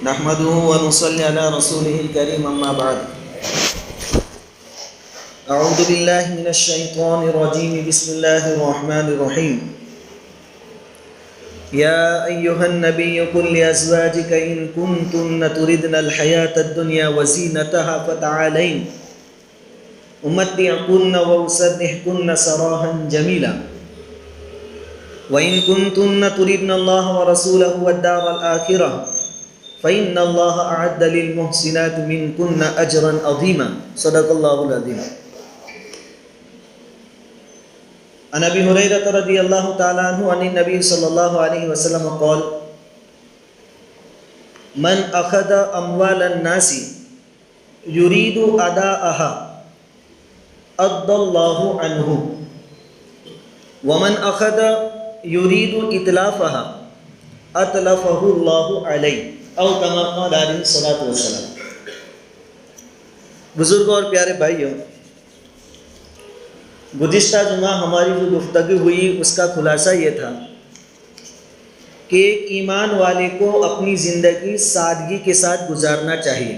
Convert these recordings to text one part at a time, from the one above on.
نحمده ونصلي على رسوله الكريم أما بعد أعوذ بالله من الشيطان الرجيم بسم الله الرحمن الرحيم يا أيها النبي قل لأزواجك إن كنتن تردن الحياة الدنيا وزينتها فتعالين أمتعكن وأسرحكن سراحا جميلا وإن كنتن تردن الله ورسوله والدار الآخرة فإن الله أعد للمحسنات منكن أجرا عظيما صدق الله العظيم. عن أبي هريرة رضي الله تعالى عنه عن النبي صلى الله عليه وسلم قال من أخذ أموال الناس يريد أداءها أدى الله عنه ومن أخذ يريد إتلافها أتلفه الله عليه او کما قال علیہ الصلوۃ والسلام. بزرگوں اور پیارے بھائیوں، گزشتہ جمعہ ہماری جو گفتگو ہوئی اس کا خلاصہ یہ تھا کہ ایک ایمان والے کو اپنی زندگی سادگی کے ساتھ گزارنا چاہیے.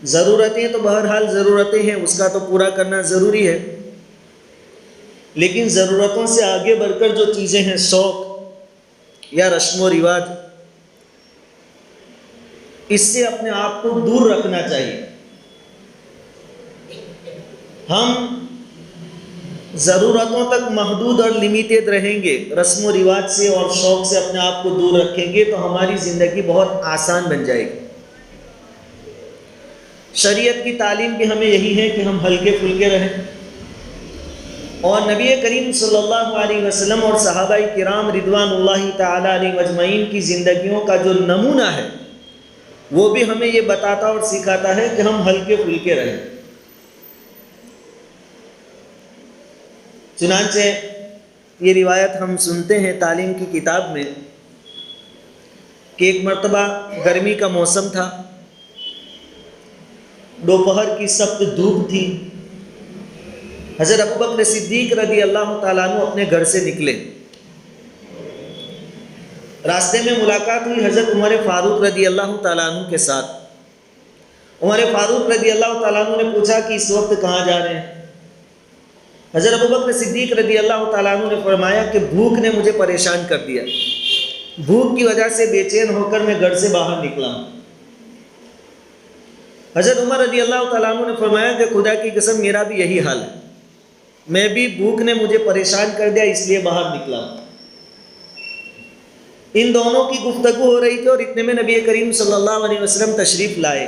ضرورتیں تو بہرحال ضرورتیں ہیں، اس کا تو پورا کرنا ضروری ہے، لیکن ضرورتوں سے آگے بڑھ کر جو چیزیں ہیں، شوق یا رسم و رواج، اس سے اپنے آپ کو دور رکھنا چاہیے. ہم ضرورتوں تک محدود اور لمیٹیڈ رہیں گے، رسم و رواج سے اور شوق سے اپنے آپ کو دور رکھیں گے تو ہماری زندگی بہت آسان بن جائے گی. شریعت کی تعلیم بھی ہمیں یہی ہے کہ ہم ہلکے پھلکے رہیں، اور نبی کریم صلی اللہ علیہ وسلم اور صحابہ کرام رضوان اللہ تعالی علیہ اجمعین کی زندگیوں کا جو نمونہ ہے وہ بھی ہمیں یہ بتاتا اور سکھاتا ہے کہ ہم ہلکے پھلکے رہیں. چنانچہ یہ روایت ہم سنتے ہیں تعلیم کی کتاب میں کہ ایک مرتبہ گرمی کا موسم تھا، دوپہر کی سخت دھوپ تھی. حضرت ابوبکر صدیق رضی اللہ تعالیٰ عنہ اپنے گھر سے نکلے. راستے میں ملاقات ہوئی حضرت عمر فاروق رضی اللہ تعالیٰ عنہ کے ساتھ. عمر فاروق رضی اللہ تعالیٰ عنہ نے پوچھا کہ اس وقت کہاں جا رہے ہیں؟ حضرت ابوبکر صدیق رضی اللہ تعالیٰ عنہ نے فرمایا کہ بھوک نے مجھے پریشان کر دیا، بھوک کی وجہ سے بے چین ہو کر میں گھر سے باہر نکلا ہوں. حضرت عمر رضی اللہ تعالیٰ عنہ نے فرمایا کہ خدا کی قسم میرا بھی یہی حال ہے، میں بھی بھوک نے مجھے پریشان کر دیا اس لیے باہر نکلا ہوں. ان دونوں کی گفتگو ہو رہی تھی اور اتنے میں نبی کریم صلی اللہ علیہ وسلم تشریف لائے.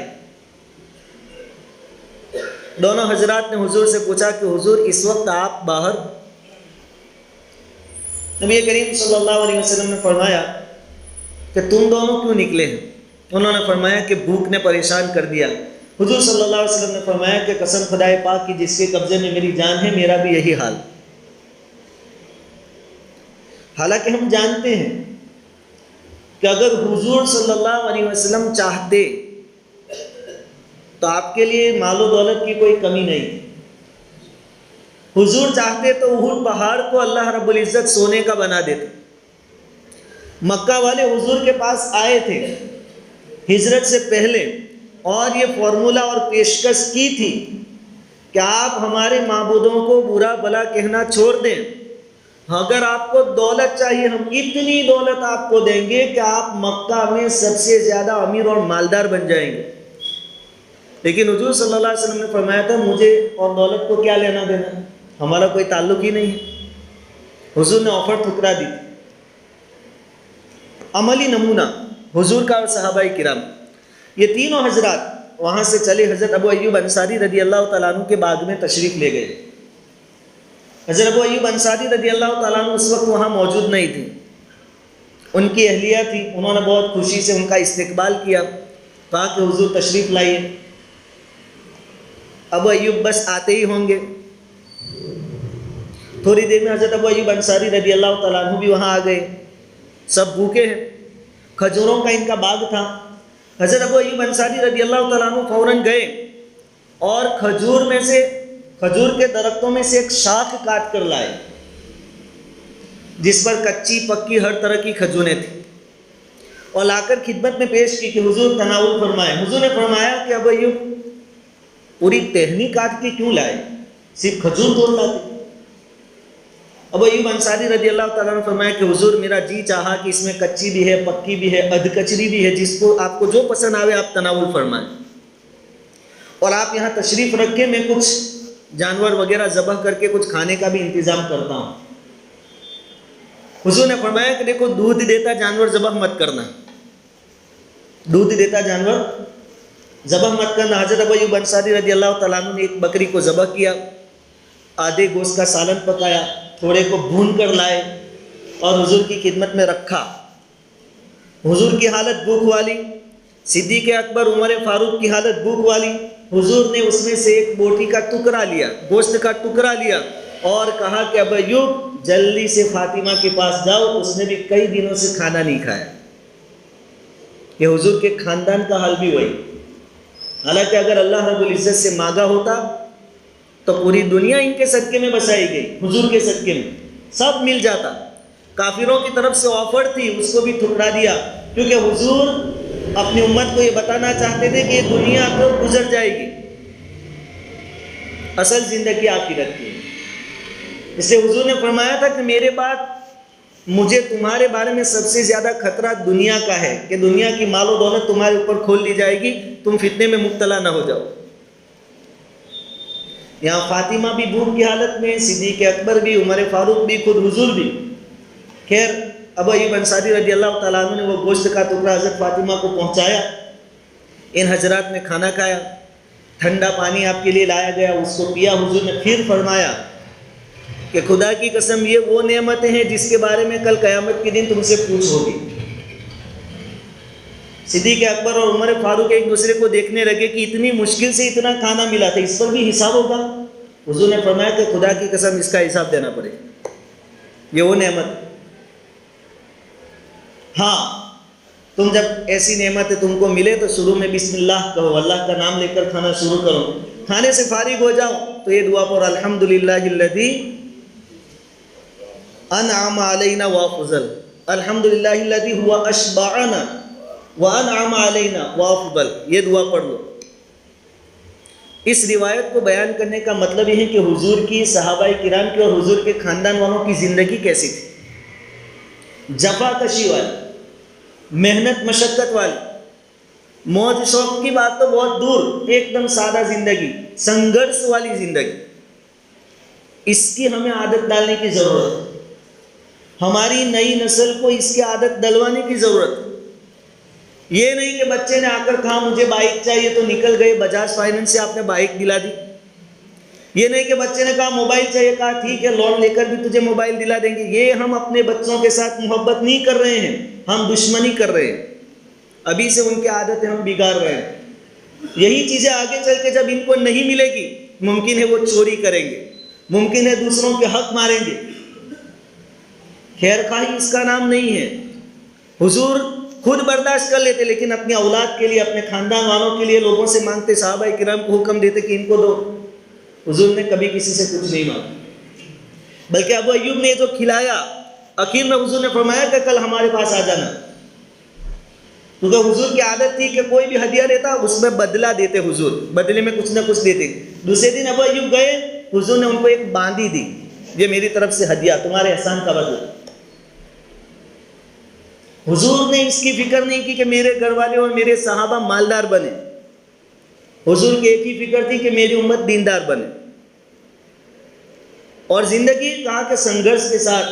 دونوں حضرات نے حضور سے پوچھا کہ حضور اس وقت آپ باہر؟ نبی کریم صلی اللہ علیہ وسلم نے فرمایا کہ تم دونوں کیوں نکلے ہیں؟ انہوں نے فرمایا کہ بھوک نے پریشان کر دیا. حضور صلی اللہ علیہ وسلم نے فرمایا کہ قسم خدائے پاک کی جس کے قبضے میں میری جان ہے میرا بھی یہی حال. حالانکہ ہم جانتے ہیں کہ اگر حضور صلی اللہ علیہ وسلم چاہتے تو آپ کے لیے مال و دولت کی کوئی کمی نہیں تھی. حضور چاہتے تو احد پہاڑ کو اللہ رب العزت سونے کا بنا دیتے. مکہ والے حضور کے پاس آئے تھے ہجرت سے پہلے اور یہ فارمولہ اور پیشکش کی تھی کہ آپ ہمارے معبودوں کو برا بلا کہنا چھوڑ دیں، اگر آپ کو دولت چاہیے ہم اتنی دولت آپ کو دیں گے کہ آپ مکہ میں سب سے زیادہ امیر اور مالدار بن جائیں گے. لیکن حضور صلی اللہ علیہ وسلم نے فرمایا تھا مجھے اور دولت کو کیا لینا دینا، ہمارا کوئی تعلق ہی نہیں ہے. حضور نے آفر ٹھکرا دی. عملی نمونہ حضور کا اور صحابہ کرام. یہ تینوں حضرات وہاں سے چلے حضرت ابو ایوب انصاری رضی اللہ تعالیٰ عنہ کے باغ میں تشریف لے گئے. حضرت ابو ایوب انصاری رضی اللہ تعالیٰ عنہ اس وقت وہاں موجود نہیں تھے، ان کی اہلیہ تھی. انہوں نے بہت خوشی سے ان کا استقبال کیا، کہا کہ حضور تشریف لائیے. ابو ایوب بس آتے ہی ہوں گے. تھوڑی دیر میں حضرت ابو ایوب انصاری رضی اللہ تعالیٰ عنہ بھی وہاں آ گئے. سب بھوکے ہیں، کھجوروں کا ان کا باغ تھا. حضرت ابو ایوب انصاری رضی اللہ تعالیٰ عنہ فوراً گئے اور کھجور کے درختوں میں سے ایک شاخ کاٹ کر لائے جس پر کچی پکی ہر طرح کی کھجوریں تھیں، اور لا کر خدمت میں پیش کی کہ حضور تناول فرمائے. حضور نے فرمایا کہ ابو ایوب پوری ٹہنی کاٹ کے کیوں لائے, صرف کھجور توڑ لاتے. ابو ایوب انصاری رضی اللہ تعالیٰ نے فرمایا کہ حضور میرا جی چاہا کہ اس میں کچی بھی ہے, پکی بھی ہے, ادھ کچری بھی ہے, جس کو آپ کو جو پسند آوے آپ تناول فرمائیں, اور آپ یہاں تشریف رکھ کے میں کچھ جانور وغیرہ ذبح کر کے کچھ کھانے کا بھی انتظام کرتا ہوں. حضور نے فرمایا کہ دیکھو دودھ دیتا جانور ذبح مت کرنا, دودھ دیتا جانور ذبح مت کرنا. حضرت ابو ایوب انصاری رضی اللہ تعالیٰ عنہ نے ایک بکری کو ذبح کیا, آدھے گوشت کا سالن پکایا, تھوڑے کو بھون کر لائے اور حضور کی خدمت میں رکھا. حضور کی حالت بھوک والی, صدیق اکبر عمر فاروق کی حالت بھوک والی. حضور نے اس میں سے ایک بوٹی کا ٹکڑا لیا, گوشت کا ٹکڑا لیا اور کہا کہ ابو ایوب جلدی سے فاطمہ کے پاس جاؤ, اس نے بھی کئی دنوں سے کھانا نہیں کھایا. کہ حضور کے خاندان کا حال بھی وہی. حالانکہ اگر اللہ رب العزت سے مانگا ہوتا تو پوری دنیا ان کے صدقے میں بسائی گئی, حضور کے صدقے میں سب مل جاتا. کافروں کی طرف سے آفر تھی, اس کو بھی ٹھکرا دیا, کیونکہ حضور اپنی امت کو یہ بتانا چاہتے تھے کہ یہ دنیا تو گزر جائے گی, اصل زندگی آخرت کی. اس لیے حضور نے فرمایا تھا کہ میرے بعد مجھے تمہارے بارے میں سب سے زیادہ خطرہ دنیا کا ہے, کہ دنیا کی مال و دولت تمہارے اوپر کھول دی جائے گی, تم فتنے میں مبتلا نہ ہو جاؤ. یہاں فاطمہ بھی بھوک کی حالت میں, صدیق اکبر بھی, عمر فاروق بھی, خود حضور بھی. خیر ابو ایوب انصاری رضی اللہ تعالیٰ عنہ نے وہ گوشت کا ٹکڑا حضرت فاطمہ کو پہنچایا. ان حضرات نے کھانا کھایا, ٹھنڈا پانی آپ کے لیے لایا گیا, اس کو پیا. حضور نے پھر فرمایا کہ خدا کی قسم یہ وہ نعمتیں ہیں جس کے بارے میں کل قیامت کے دن تم سے پوچھ ہوگی. صدیق اکبر اور عمر فاروق ایک دوسرے کو دیکھنے لگے کہ اتنی مشکل سے اتنا کھانا ملا تھا, اس پر بھی حساب ہوگا. حضور نے فرمایا کہ خدا کی قسم اس کا حساب دینا پڑے, یہ وہ نعمت. ہاں تم جب ایسی نعمت تم کو ملے تو شروع میں بسم اللہ کہو, اللہ کا نام لے کر کھانا شروع کرو. کھانے سے فارغ ہو جاؤ تو یہ دعا پڑھو, الحمدللہ الذی انعم علینا وافضل, الحمدللہ الذی ہوا اشبعنا وانعم علینا وافضل, یہ دعا پڑھ لو. اس روایت کو بیان کرنے کا مطلب یہ ہے کہ حضور کی, صحابہ کرام کی اور حضور کے خاندان والوں کی زندگی کیسی تھی. جفا کشی والی, محنت مشقت والی, موج شوق کی بات تو بہت دور, ایک دم سادہ زندگی, سنگھرش والی زندگی. اس کی ہمیں عادت ڈالنے کی ضرورت ہے. ہماری نئی نسل کو اس کی عادت ڈلوانے کی ضرورت ہے. یہ نہیں کہ بچے نے آ کر کہا مجھے بائک چاہیے تو نکل گئے, بجاج فائننس سے آپ نے بائک دلا دی. یہ نہیں کہ بچے نے کہا موبائل چاہیے, کہا ٹھیک ہے لون لے کر بھی تجھے موبائل دلا دیں گے. یہ ہم اپنے بچوں کے ساتھ محبت نہیں کر رہے ہیں, ہم دشمنی کر رہے ہیں. ابھی سے ان کی عادتیں ہم بگاڑ رہے ہیں. یہی چیزیں آگے چل کے جب ان کو نہیں ملے گی, ممکن ہے وہ چوری کریں گے, ممکن ہے دوسروں کے حق ماریں گے. خیر خواہی اس کا نام نہیں ہے. حضور خود برداشت کر لیتے, لیکن اپنی اولاد کے لیے, اپنے خاندان والوں کے لیے لوگوں سے مانگتے, صحابہ کرام کو حکم دیتے کہ ان کو دو. حضور نے کبھی کسی سے کچھ نہیں مانگا, بلکہ ابو ایوب نے جو کھلایا, آخر میں حضور نے فرمایا کہ کل ہمارے پاس آ جانا. کیونکہ حضور کی عادت تھی کہ کوئی بھی ہدیہ دیتا اس میں بدلہ دیتے, حضور بدلے میں کچھ نہ کچھ دیتے. دوسرے دن ابو ایوب گئے, حضور نے ان کو ایک باندی دی, یہ میری طرف سے ہدیہ, تمہارے احسان کا بدلہ. حضور نے اس کی فکر نہیں کی کہ میرے گھر والے اور میرے صحابہ مالدار بنے. حضور کی ایک ہی فکر تھی کہ میری امت دیندار بنے. اور زندگی کہا کہ سنگھرش کے ساتھ,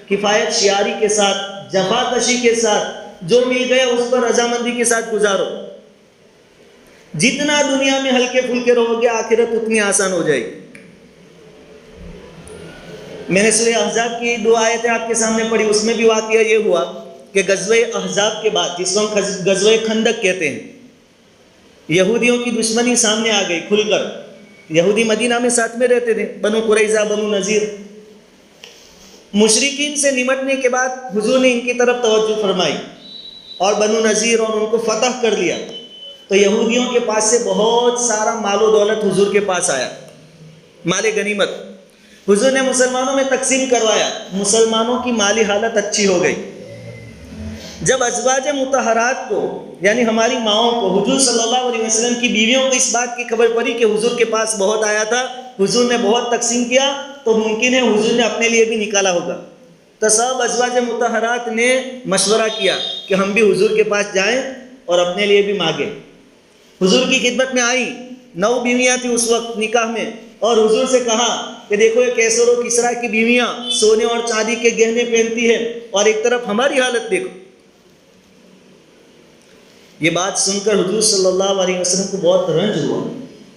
کفایت شیاری کے ساتھ, جفا کشی کے ساتھ, جو مل گیا اس پر رضامندی کے ساتھ گزارو. جتنا دنیا میں ہلکے پھلکے رہو گے آخرت اتنی آسان ہو جائے گی. میں نے سورہ احزاب کی 2 آیتیں آپ کے سامنے پڑھی, اس میں بھی واقعہ یہ ہوا کہ غزوہ احزاب کے بعد, جس کو ہم غزوہ خندق کہتے ہیں, یہودیوں کی دشمنی سامنے آ گئی کھل کر. یہودی مدینہ میں ساتھ میں رہتے تھے, بنو قریظہ, بنو نذیر. مشرکین سے نمٹنے کے بعد حضور نے ان کی طرف توجہ فرمائی اور بنو نذیر اور ان کو فتح کر لیا. تو یہودیوں کے پاس سے بہت سارا مال و دولت حضور کے پاس آیا, مال غنیمت. حضور نے مسلمانوں میں تقسیم کروایا, مسلمانوں کی مالی حالت اچھی ہو گئی. جب ازواج مطہرات کو یعنی ہماری ماؤں کو حضور صلی اللہ علیہ وسلم کی بیویوں کو اس بات کی خبر پڑی کہ حضور کے پاس بہت آیا تھا، حضور نے بہت تقسیم کیا، تو ممکن ہے حضور نے اپنے لیے بھی نکالا ہوگا. تو سب ازواج مطہرات نے مشورہ کیا کہ ہم بھی حضور کے پاس جائیں اور اپنے لیے بھی مانگیں. حضور کی خدمت میں آئی، 9 بیویاں تھیں اس وقت نکاح میں، اور حضور سے کہا کہ دیکھو یہ کیسر و کسریٰ کی بیویاں سونے اور چاندی کے گہنے پہنتی ہیں، اور ایک طرف ہماری حالت دیکھو. یہ بات سن کر حضور صلی اللہ علیہ وسلم کو بہت رنج ہوا،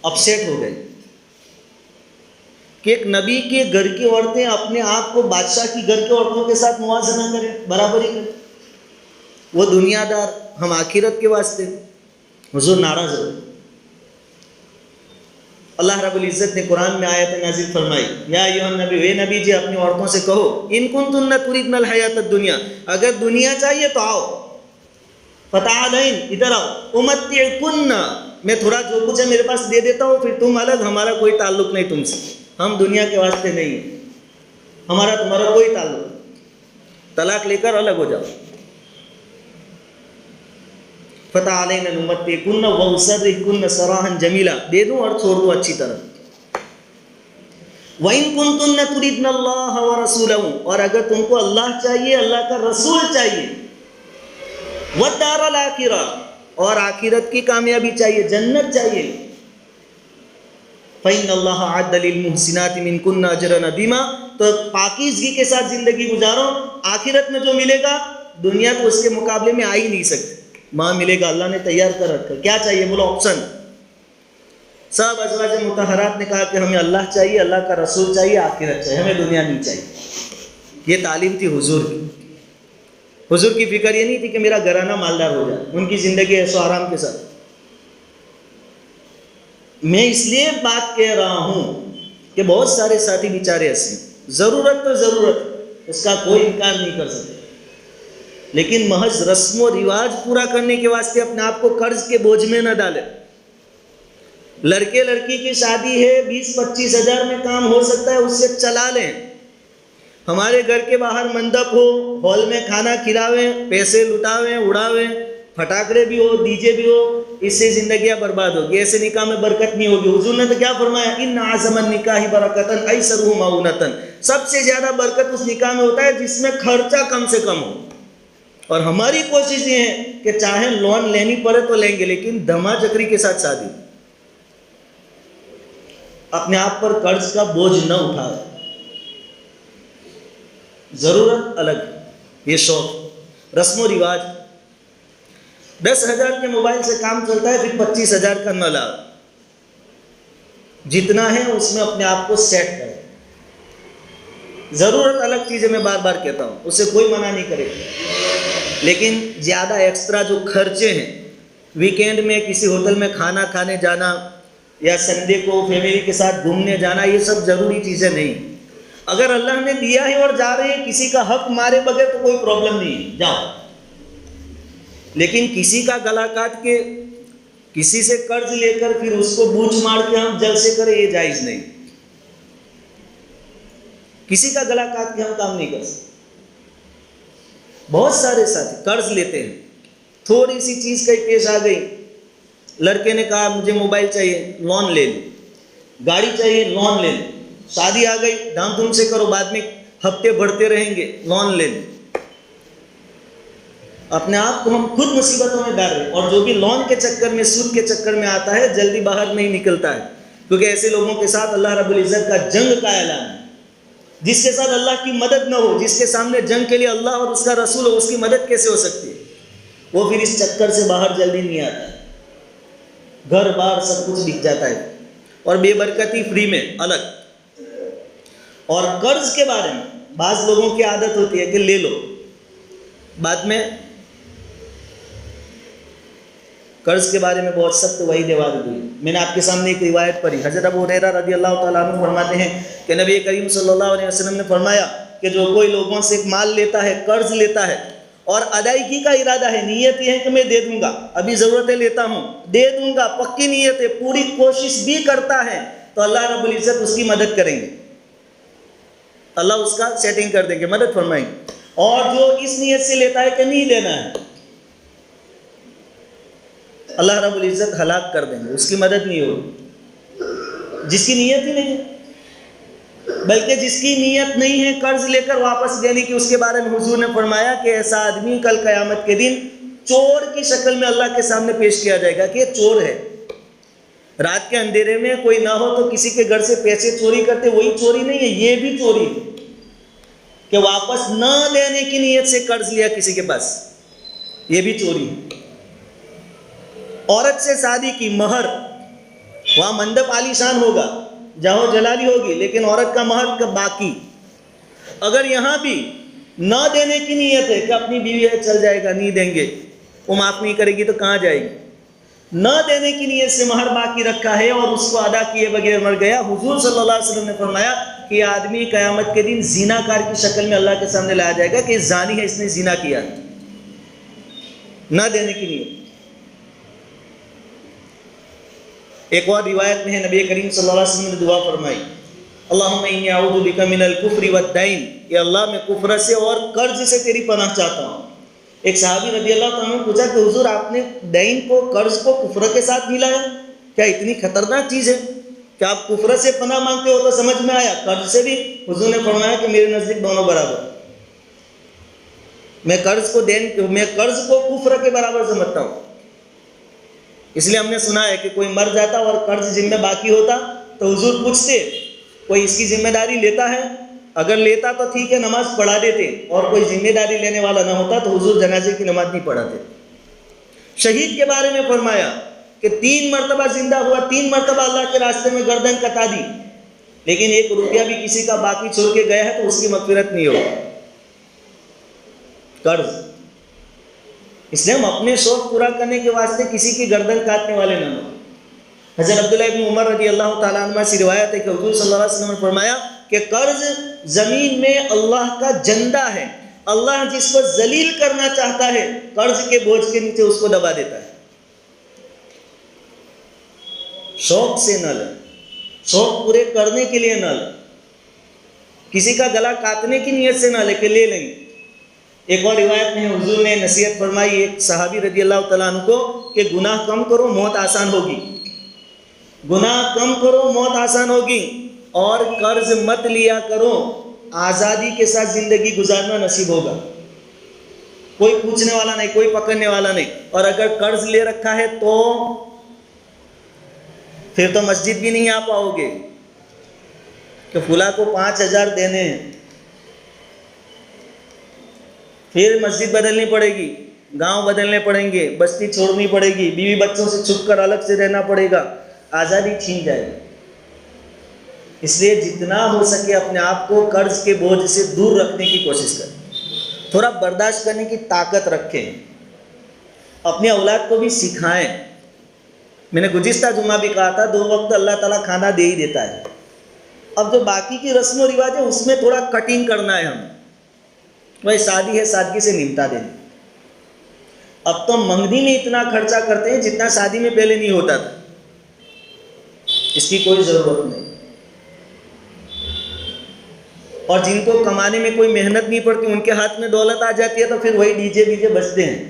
اپسیٹ ہو گئے کہ ایک نبی کے گھر کی عورتیں اپنے آپ کو بادشاہ کی گھر کے عورتوں کے ساتھ موازنہ کریں، برابری کریں. وہ دنیا دار، ہم آخرت کے واسطے. حضور ناراض ہو. اللہ رب العزت نے قرآن میں آیت نازل فرمائی، یا ایھا النبی، اے نبی جی اپنی عورتوں سے کہو، ان کنتن تردن الحیات الدنیا، اگر دنیا چاہیے تو آؤ، فتعالین، ادھر آؤ، امتعکن، میں تھوڑا جو کچھ ہے میرے پاس دے دیتا ہوں، پھر تم الگ، ہمارا کوئی تعلق نہیں تم سے، ہم دنیا کے واسطے نہیں ہیں، ہمارا تمہارا کوئی تعلق نہیں، طلاق لے کر الگ ہو جاؤ. فتعالین امتعکن واسرحکن سراحا جمیلا، دے دوں اور چھوڑ دوں اچھی طرح. وَإِن كُنتُنَّ تُرِدْنَ اللَّهَ وَرَسُولَهُ، اور اگر تم کو اللہ چاہیے، اللہ کا رسول چاہیے، وَالدَّارَ الْآخِرَةَ، اور آخرت کی کامیابی چاہیے، جنت چاہیے، فَإِنَّ اللَّهَ أَعَدَّ لِلْمُحْسِنَاتِ مِنْكُنَّ أَجْرًا عَظِيمًا، تو پاکیزگی کے ساتھ زندگی گزارو، آخرت میں جو ملے گا دنیا تو اس کے مقابلے میں آ ہی نہیں سکتی. ماں ملے گا، اللہ نے تیار کر رکھا. کیا چاہیے بولو؟ آپشن. سب ازواج مطہرات نے کہا کہ ہمیں اللہ چاہیے، اللہ کا رسول چاہیے، آخرت چاہیے، ہمیں دنیا نہیں چاہیے. یہ تعلیم تھی حضور کی. حضور کی فکر یہ نہیں تھی کہ میرا گھرانہ مالدار ہو جائے، ان کی زندگی عیش و آرام کے ساتھ. میں اس لیے بات کہہ رہا ہوں کہ بہت سارے ساتھی بیچارے ایسے، ضرورت تو ضرورت، اس کا کوئی انکار نہیں کر سکتے، لیکن محض رسم و رواج پورا کرنے کے واسطے اپنے آپ کو قرض کے بوجھ میں نہ ڈالے. لڑکے لڑکی کی شادی ہے، 20-25 ہزار میں کام ہو سکتا ہے، اس سے چلا لیں. ہمارے گھر کے باہر منڈپ ہو، ہال میں کھانا کھلاویں، پیسے لٹاویں، اڑاویں، پھٹاکڑے بھی ہو، ڈی جے بھی ہو، اس سے زندگیاں برباد ہوگی. ایسے نکاح میں برکت نہیں ہوگی. حضور نے تو کیا فرمایا؟ ان اعظم النکاح برکتن ایسرہ معونتن، سب سے زیادہ برکت اس نکاح میں ہوتا ہے جس میں خرچہ کم سے کم ہو. اور ہماری کوشش یہ ہے کہ چاہے لون لینی پڑے تو لیں گے، لیکن دھما چکری کے ساتھ شادی. اپنے آپ پر قرض کا بوجھ نہ اٹھائے. ضرورت الگ، یہ شوق، رسم و رواج. 10,000 کے موبائل سے کام چلتا ہے، پھر 25,000 کا نہ لاؤ. جتنا ہے اس میں اپنے آپ کو سیٹ کریں. ضرورت الگ چیز ہے، میں بار بار کہتا ہوں، اسے کوئی منع نہیں کرے گا، لیکن زیادہ ایکسٹرا جو خرچے ہیں، ویکینڈ میں کسی ہوٹل میں کھانا کھانے جانا یا سنڈے کو فیملی کے ساتھ گھومنے جانا، یہ سب ضروری چیزیں نہیں. اگر اللہ نے دیا ہے اور جا رہے ہیں، کسی کا حق مارے بغیر تو کوئی پرابلم نہیں ہے، جاؤ. لیکن کسی کا گلا کاٹ کے، کسی سے قرض لے کر پھر اس کو بوچھ مار کے ہم جلسے کریں، یہ جائز نہیں. کسی کا گلا کاٹ کے ہم کام نہیں کر سکتے. بہت سارے ساتھی قرض لیتے ہیں، تھوڑی سی چیز کہیں پیش آ گئی، لڑکے نے کہا مجھے موبائل چاہیے، لون لے لیں، گاڑی چاہیے، لون لے لیں، شادی آ گئی، دھام دھوم سے کرو، بعد میں ہفتے بڑھتے رہیں گے، لون لے لیں. اپنے آپ کو ہم خود مصیبتوں میں ڈال رہے ہیں. اور جو بھی لون کے چکر میں، سود کے چکر میں آتا ہے، جلدی باہر نہیں نکلتا ہے، کیونکہ ایسے لوگوں کے ساتھ اللہ رب العزت کا جنگ کا اعلان ہے. جس کے ساتھ اللہ کی مدد نہ ہو، جس کے سامنے جنگ کے لیے اللہ اور اس کا رسول ہو، اس کی مدد کیسے ہو سکتی ہے؟ وہ پھر اس چکر سے باہر جلدی نہیں آتا ہے. گھر بار سب کچھ بک جاتا ہے، اور بے برکتی فری میں الگ. اور قرض کے بارے میں بعض لوگوں کی عادت ہوتی ہے کہ لے لو، بعد میں قرض کے بارے میں بہت سخت وعید وارد ہوئی. میں نے آپ کے سامنے ایک روایت پڑھی. حضرت ابو ہریرہ رضی اللہ تعالیٰ عنہ فرماتے ہیں کہ نبی کریم صلی اللہ علیہ وسلم نے فرمایا کہ جو کوئی لوگوں سے مال لیتا ہے، قرض لیتا ہے، اور ادائیگی کا ارادہ ہے، نیت یہ ہے کہ میں دے دوں گا، ابھی ضرورتیں لیتا ہوں، دے دوں گا، پکی نیت ہے، پوری کوشش بھی کرتا ہے، تو اللہ رب العزت اس کی مدد کریں گے، اللہ اس کا سیٹنگ کر دیں گے، مدد فرمائیں گے. اور جو اس نیت سے لیتا ہے کہ نہیں دینا ہے، اللہ رب العزت ہلاک کر دیں گے، اس کی مدد نہیں ہوگی، جس کی نیت ہی نہیں ہے۔ بلکہ جس کی نیت نہیں ہے قرض لے کر واپس دینے کی، اس کے بارے میں حضور نے فرمایا کہ ایسا آدمی کل قیامت کے دن چور کی شکل میں اللہ کے سامنے پیش کیا جائے گا کہ یہ چور ہے۔ رات کے اندھیرے میں کوئی نہ ہو تو کسی کے گھر سے پیسے چوری کرتے، وہی چوری نہیں ہے، یہ بھی چوری ہے کہ واپس نہ لینے کی نیت سے قرض لیا کسی کے پاس، یہ بھی چوری ہے۔ عورت سے شادی کی، مہر، وہاں مندب عالیشان ہوگا، جاہو جلالی ہوگی، لیکن عورت کا مہر کا باقی، اگر یہاں بھی نہ دینے کی نیت ہے کہ اپنی بیوی ہے چل جائے گا، نہیں دیں گے، وہ معاف نہیں کرے گی تو کہاں جائے گی، نہ دینے کی نیت سے مہر باقی رکھا ہے اور اس کو ادا کیے بغیر مر گیا، حضور صلی اللہ علیہ وسلم نے فرمایا کہ یہ آدمی قیامت کے دن زنا کار کی شکل میں اللہ کے سامنے لایا جائے گا کہ یہ زانی ہے، اس نے زنا کیا، نہ دینے کی نیت۔ ایک اور روایت میں ہے نبی کریم صلی اللہ علیہ وسلم نے دعا فرمائی، اللہم انی اعوذ بک من الکفر والدین، یا اللہ میں کفر سے اور قرض سے تیری پناہ چاہتا ہوں۔ ایک صحابی رضی اللہ تعالیٰ نے پوچھا کہ حضور آپ نے دین کو، قرض کو کفر کے ساتھ ملایا، کیا اتنی خطرناک چیز ہے کہ آپ کفر سے پناہ مانگتے ہو؟ تو سمجھ میں آیا قرض سے بھی۔ حضور نے فرمایا کہ میرے نزدیک دونوں برابر، میں قرض کو کفر کے برابر سمجھتا ہوں۔ اس لیے ہم نے سنا ہے کہ کوئی مر جاتا اور قرض ذمہ باقی ہوتا تو حضور پوچھتے کوئی اس کی ذمہ داری لیتا ہے؟ اگر لیتا تو ٹھیک ہے، نماز پڑھا دیتے، اور کوئی ذمہ داری لینے والا نہ ہوتا تو حضور جنازے کی نماز نہیں پڑھاتے۔ شہید کے بارے میں فرمایا کہ 3 مرتبہ زندہ ہوا، 3 مرتبہ اللہ کے راستے میں گردن کٹا دی، لیکن 1 روپیہ بھی کسی کا باقی چھوڑ کے گیا ہے تو اس کی مغفرت نہیں ہوگی۔ قرض، اس لیے ہم اپنے شوق پورا کرنے کے واسطے کسی کی گردن کاٹنے والے نہ ہوں۔ حضرت عبداللہ ابن عمر رضی اللہ تعالیٰ عنہ سے روایت ہے کہ حضور صلی اللہ علیہ وسلم نے فرمایا کہ قرض زمین میں اللہ کا جندہ ہے، اللہ جس کو ذلیل کرنا چاہتا ہے قرض کے بوجھ کے نیچے اس کو دبا دیتا ہے۔ شوق سے نہ لے، شوق پورے کرنے کے لیے نہ لے، کسی کا گلا کاٹنے کی نیت سے نہ لے کہ لے لیں گے۔ ایک اور روایت میں حضور نے نصیحت فرمائی ایک صحابی رضی اللہ تعالیٰ عنہ کو کہ گناہ کم کرو، موت آسان ہوگی، گناہ کم کرو، موت آسان ہوگی، اور قرض مت لیا کرو، آزادی کے ساتھ زندگی گزارنا نصیب ہوگا، کوئی پوچھنے والا نہیں، کوئی پکڑنے والا نہیں۔ اور اگر قرض لے رکھا ہے تو پھر تو مسجد بھی نہیں آ پاؤ گے کہ فلاں کو 5000 دینے ہیں، پھر مسجد بدلنی پڑے گی، گاؤں بدلنے پڑیں گے، بستی چھوڑنی پڑے گی، بیوی بچوں سے چھپ کر الگ سے رہنا پڑے گا، آزادی چھین جائے گی۔ اس لیے جتنا ہو سکے اپنے آپ کو قرض کے بوجھ سے دور رکھنے کی کوشش کریں، تھوڑا برداشت کرنے کی طاقت رکھیں، اپنے اولاد کو بھی سکھائیں۔ میں نے گزشتہ جمعہ بھی کہا تھا 2 وقت اللہ تعالیٰ کھانا دے ہی دیتا ہے، اب جو باقی کی رسم و رواج ہے اس میں تھوڑا کٹنگ کرنا ہے ہمیں۔ بھائی شادی ہے، سادگی سے نمٹا دیں۔ اب تو منگنی میں اتنا خرچہ کرتے ہیں جتنا شادی میں پہلے نہیں ہوتا تھا، اس کی کوئی ضرورت نہیں۔ اور جن کو کمانے میں کوئی محنت نہیں پڑتی ان کے ہاتھ میں دولت آ جاتی ہے تو پھر وہی ڈی جے بجتے ہیں،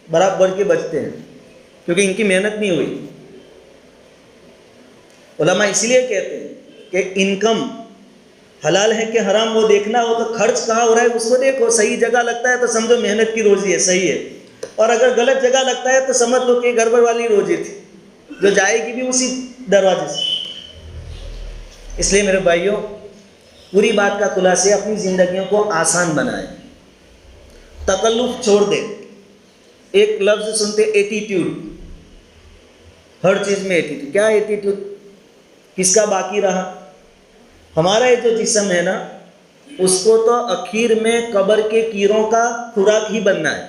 برابر کے بجتے ہیں، کیونکہ ان کی محنت نہیں ہوئی۔ علماء اس لیے کہتے ہیں کہ انکم حلال ہے کہ حرام وہ دیکھنا ہو تو خرچ کہاں ہو رہا ہے اس کو دیکھو، صحیح جگہ لگتا ہے تو سمجھو محنت کی روزی ہے، صحیح ہے، اور اگر غلط جگہ لگتا ہے تو سمجھ لو کہ گڑبڑ والی روزی تھی جو جائے گی بھی اسی دروازے سے۔ اس لیے میرے بھائیوں، پوری بات کا خلاصہ اپنی زندگیوں کو آسان بنائیں، تکلف چھوڑ دیں۔ ایک لفظ سنتے ایٹیٹیوڈ، ہر چیز میں ایٹیٹیوڈ، کیا ایٹیٹیوڈ کس کا باقی رہا؟ ہمارا یہ جو جسم ہے نا، اس کو تو اخیر میں قبر کے کیڑوں کا خوراک ہی بننا ہے۔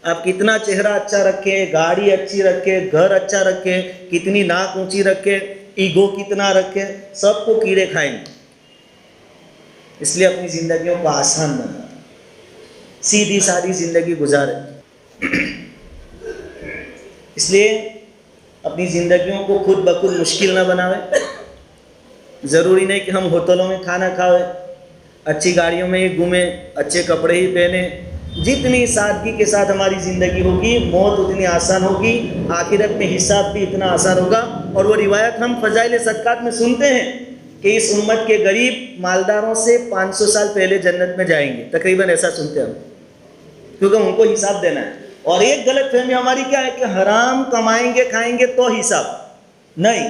آپ کتنا چہرہ اچھا رکھیں، گاڑی اچھی رکھیں، گھر اچھا رکھیں، کتنی ناک اونچی رکھیں، ایگو کتنا رکھیں، سب کو کیڑے کھائیں گے۔ اس لیے اپنی زندگیوں کو آسان بنا، سیدھی سادھی زندگی گزاریں۔ اس لیے اپنی زندگیوں کو خود بخود مشکل نہ بناویں۔ ضروری نہیں کہ ہم ہوٹلوں میں کھانا کھائیں، اچھی گاڑیوں میں ہی گھومیں، اچھے کپڑے ہی پہنیں. جتنی سادگی کے ساتھ ہماری زندگی ہوگی موت اتنی آسان ہوگی، آخرت میں حساب بھی اتنا آسان ہوگا. اور وہ روایت ہم فضائل صدقات میں سنتے ہیں کہ اس امت کے غریب مالداروں سے 500 سال پہلے جنت میں جائیں گے، تقریباً ایسا سنتے ہیں ہم، کیونکہ ان کو حساب دینا ہے. اور ایک غلط فہمی ہماری کیا ہے کہ حرام کمائیں گے کھائیں گے تو حساب نہیں،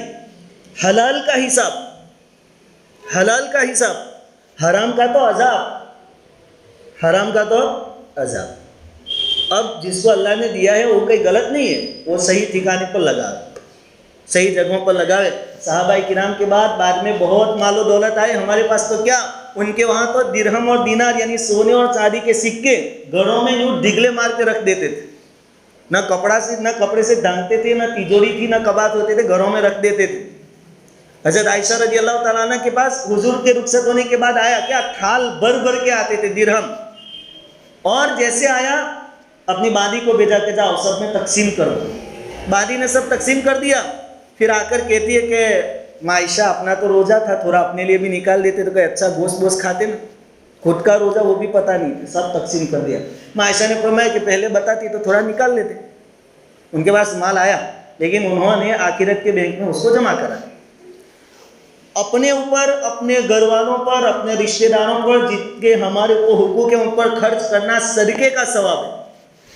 حلال کا حساب، حلال کا حساب، حرام کا تو عذاب، حرام کا تو عذاب. اب جس کو اللہ نے دیا ہے وہ کوئی غلط نہیں ہے، وہ صحیح ٹھکانے پر لگا، صحیح جگہوں پر لگاوے. صحابہ کرام کے بعد میں بہت مال و دولت آئے، ہمارے پاس تو کیا، ان کے وہاں تو درہم اور دینار یعنی سونے اور چاندی کے سکے گھروں میں یوں ڈگلے مار کے رکھ دیتے تھے. نہ کپڑے سے ڈھانکتے تھے، نہ تیجوری تھی، نہ کباط ہوتے تھے، گھروں میں رکھ دیتے تھے. حضرت عائشہ رضی اللہ تعالیٰ عنہ کے پاس حضور کے رخصت ہونے کے بعد آیا کیا، تھال بھر بھر کے آتے تھے درہم. اور جیسے آیا اپنی بادی کو بھیجا کہ جاؤ سب میں تقسیم کرو. بادی نے سب تقسیم کر دیا. پھر آ کر کہتی ہے کہ عائشہ اپنا تو روزہ تھا، تھوڑا اپنے لیے بھی نکال دیتے تو کہ اچھا گوشت کھاتے نا، خود کا روزہ وہ بھی پتہ نہیں تھا، سب تقسیم کر دیا. عائشہ نے فرمایا کہ پہلے بتاتی تو تھوڑا نکال لیتے. ان کے پاس مال آیا لیکن انہوں نے آخرت کے بینک میں اس کو جمع کرا. اپنے اوپر، اپنے گھر والوں پر، اپنے رشتہ داروں پر جتنے ہمارے کو حقوق ہیں ان پر خرچ کرنا صدقے کا ثواب ہے.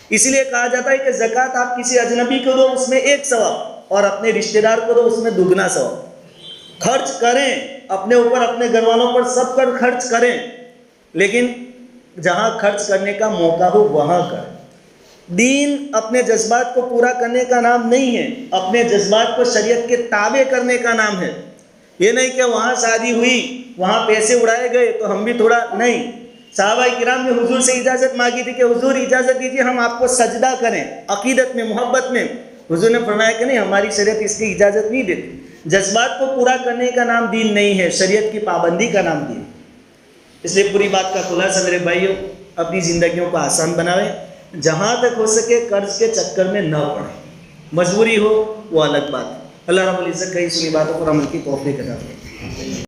اس لیے کہا جاتا ہے کہ زکوٰۃ آپ کسی اجنبی کو دو اس میں 1 ثواب، اور اپنے رشتہ دار کو دو اس میں 2 ثواب. خرچ کریں اپنے اوپر، اپنے گھر والوں پر، سب پر خرچ کریں، لیکن جہاں خرچ کرنے کا موقع ہو وہاں کریں. دین اپنے جذبات کو پورا کرنے کا نام نہیں ہے، اپنے جذبات کو شریعت کے تابع کرنے کا نام ہے. یہ نہیں کہ وہاں شادی ہوئی، وہاں پیسے اڑائے گئے تو ہم بھی تھوڑا نہیں. صحابہ کرام نے حضور سے اجازت مانگی تھی کہ حضور اجازت دیجیے ہم آپ کو سجدہ کریں عقیدت میں، محبت میں. حضور نے فرمایا کہ نہیں، ہماری شریعت اس کی اجازت نہیں دیتی. جذبات کو پورا کرنے کا نام دین نہیں ہے، شریعت کی پابندی کا نام دین. اس لیے پوری بات کا خلاصہ میرے بھائیوں، اپنی زندگیوں کو آسان بناویں، جہاں تک ہو سکے قرض کے چکر میں نہ پڑیں. مجبوری ہو وہ الگ بات ہے. اللہ رب العزت کئی سنی باتوں پر عمل کی توفیق عطا فرمائے.